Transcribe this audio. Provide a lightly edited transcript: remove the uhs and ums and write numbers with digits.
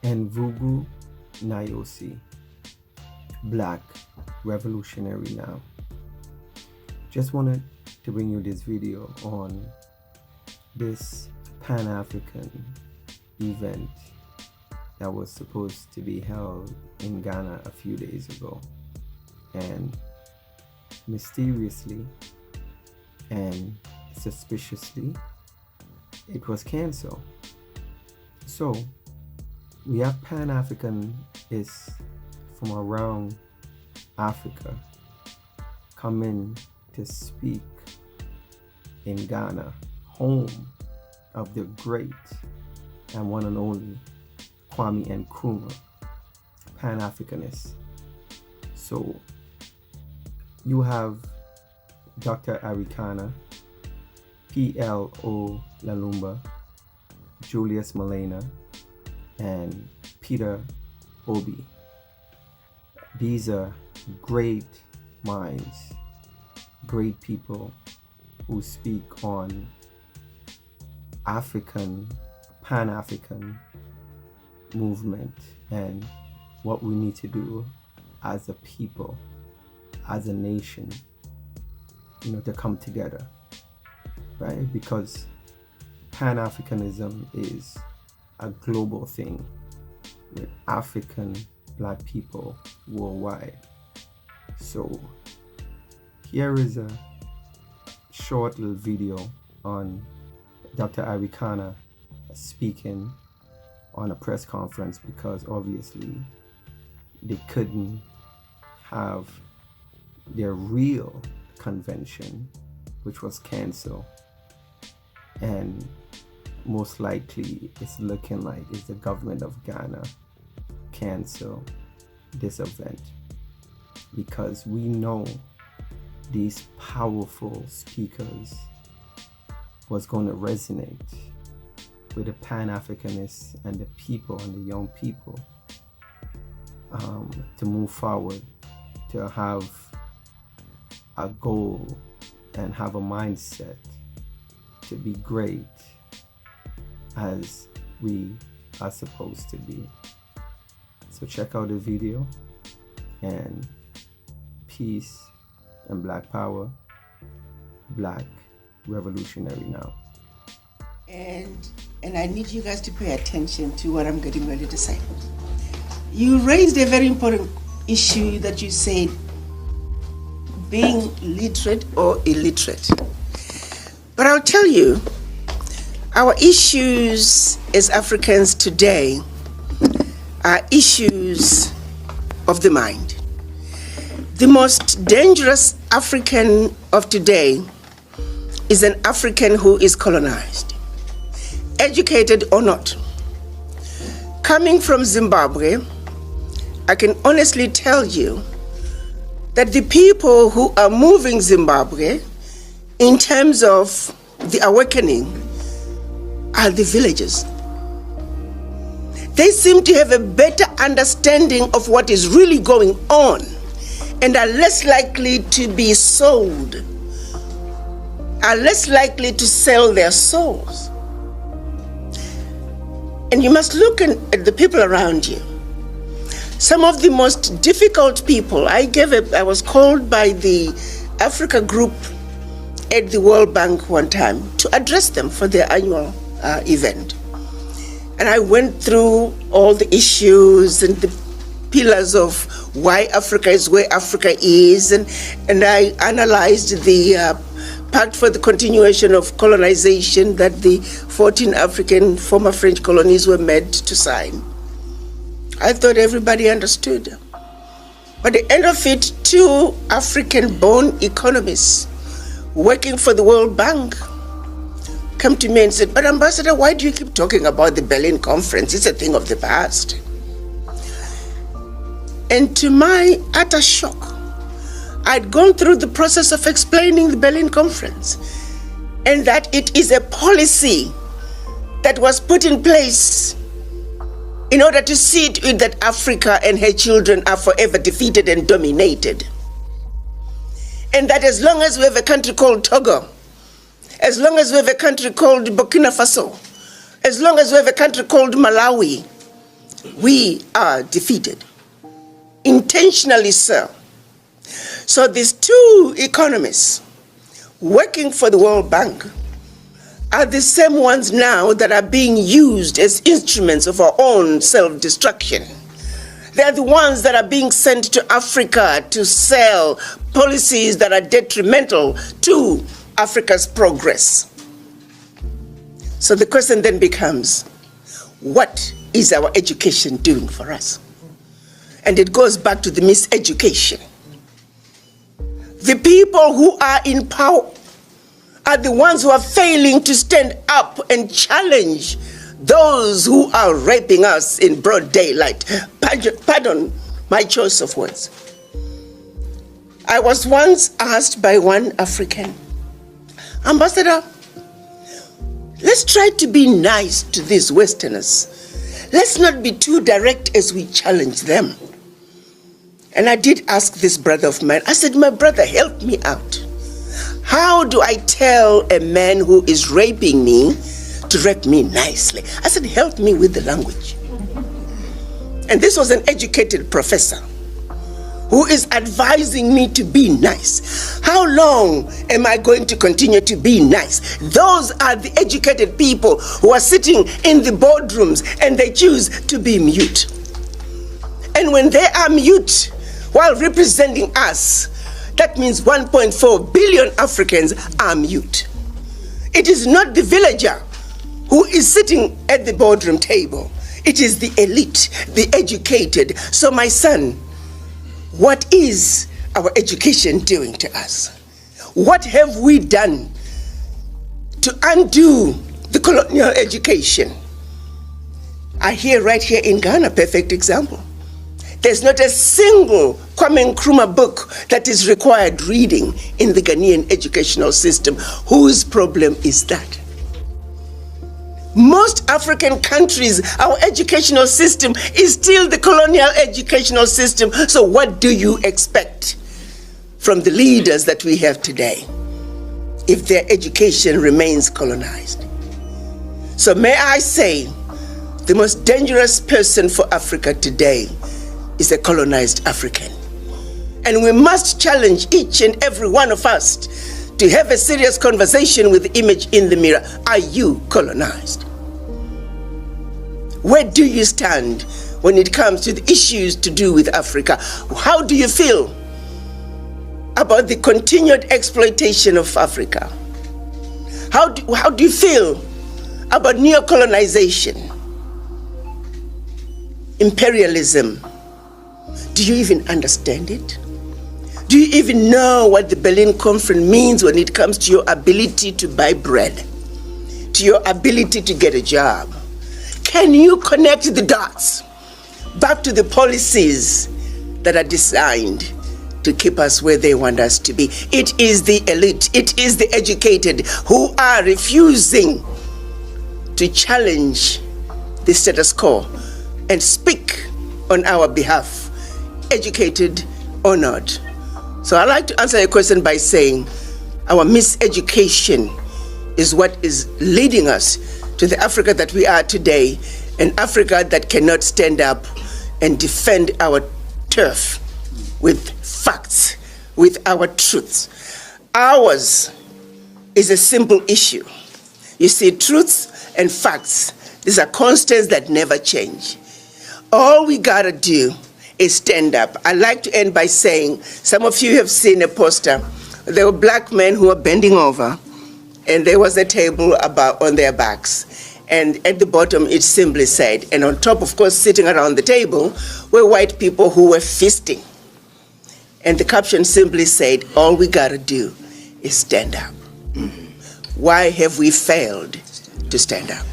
and Vugu Nayosi, Black Revolutionary Now. Just wanted to bring you this video on this Pan African event that was supposed to be held in Ghana a few days ago, and mysteriously and suspiciously it was cancelled. So we have Pan Afrikanists from around Africa coming to speak in Ghana, home of the great and one and only Kwame Nkrumah, Pan Afrikanist. So you have Dr. Arikana, P.L.O. Lalumba, Julius Malema, and Peter Obi. These are great minds, great people who speak on African, Pan-African movement and what we need to do as a people, as a nation, to come together, right? Because Pan-Afrikanism is a global thing with African Black people worldwide. So here is a short little video on Dr. Arikana speaking on a press conference, because obviously they couldn't have their real convention, which was canceled, and most likely it's looking like it's the government of Ghana cancel this event, because we know these powerful speakers was going to resonate with the Pan-Africanists and the people and the young people to move forward, to have a goal and have a mindset to be great as we are supposed to be. So check out the video, and peace and Black power, Black revolutionary now. And I need you guys to pay attention to what I'm getting ready to say. You raised a very important issue that you said, being literate or illiterate. But I'll tell you, our issues as Africans today are issues of the mind. The most dangerous African of today is an African who is colonized, educated or not. Coming from Zimbabwe, I can honestly tell you that the people who are moving Zimbabwe in terms of the awakening are the villagers. They seem to have a better understanding of what is really going on and are less likely to be sold, are less likely to sell their souls. And you must look at the people around you. Some of the most difficult people, I was called by the Africa group at the World Bank one time to address them for their annual event. And I went through all the issues and the pillars of why Africa is where Africa is, and I analyzed the Pact for the Continuation of Colonization that the 14 African former French colonies were made to sign. I thought everybody understood. But at the end of it, two African-born economists working for the World Bank came to me and said, "But Ambassador, why do you keep talking about the Berlin Conference? It's a thing of the past." And to my utter shock, I'd gone through the process of explaining the Berlin Conference, and that it is a policy that was put in place in order to see to it that Africa and her children are forever defeated and dominated. And that as long as we have a country called Togo, as long as we have a country called Burkina Faso, as long as we have a country called Malawi, we are defeated. Intentionally so. So these two economists working for the World Bank are the same ones now that are being used as instruments of our own self-destruction. They're the ones that are being sent to Africa to sell policies that are detrimental to Africa's progress. So the question then becomes, what is our education doing for us? And it goes back to the miseducation. The people who are in power are the ones who are failing to stand up and challenge those who are raping us in broad daylight. Pardon my choice of words. I was once asked by one African, Ambassador, let's try to be nice to these Westerners. Let's not be too direct as we challenge them. And I did ask this brother of mine, I said, my brother, help me out. How do I tell a man who is raping me to rape me nicely? I said, help me with the language. And this was an educated professor who is advising me to be nice. How long am I going to continue to be nice? Those are the educated people who are sitting in the boardrooms and they choose to be mute. And when they are mute while representing us, that means 1.4 billion Africans are mute. It is not the villager who is sitting at the boardroom table. It is the elite, the educated. So my son, what is our education doing to us? What have we done to undo the colonial education? I hear right here in Ghana, perfect example. There's not a single Kwame Nkrumah book that is required reading in the Ghanaian educational system. Whose problem is that? Most African countries, our educational system is still the colonial educational system. So what do you expect from the leaders that we have today if their education remains colonized? So may I say, the most dangerous person for Africa today is a colonized African. And we must challenge each and every one of us to have a serious conversation with the image in the mirror. Are you colonized? Where do you stand when it comes to the issues to do with Africa? How do you feel about the continued exploitation of Africa? How do you feel about neocolonization, imperialism? Do you even understand it? Do you even know what the Berlin Conference means when it comes to your ability to buy bread, to your ability to get a job? Can you connect the dots back to the policies that are designed to keep us where they want us to be? It is the elite, it is the educated who are refusing to challenge the status quo and speak on our behalf, educated or not. So I'd like to answer your question by saying our miseducation is what is leading us to the Africa that we are today, an Africa that cannot stand up and defend our turf with facts, with our truths. Ours is a simple issue. You see, truths and facts, these are constants that never change. All we gotta do is stand up. I like to end by saying, some of you have seen a poster. There were black men who were bending over, and there was a table on their backs. And at the bottom, it simply said, and on top, of course, sitting around the table, were white people who were feasting. And the caption simply said, all we gotta do is stand up. Why have we failed to stand up?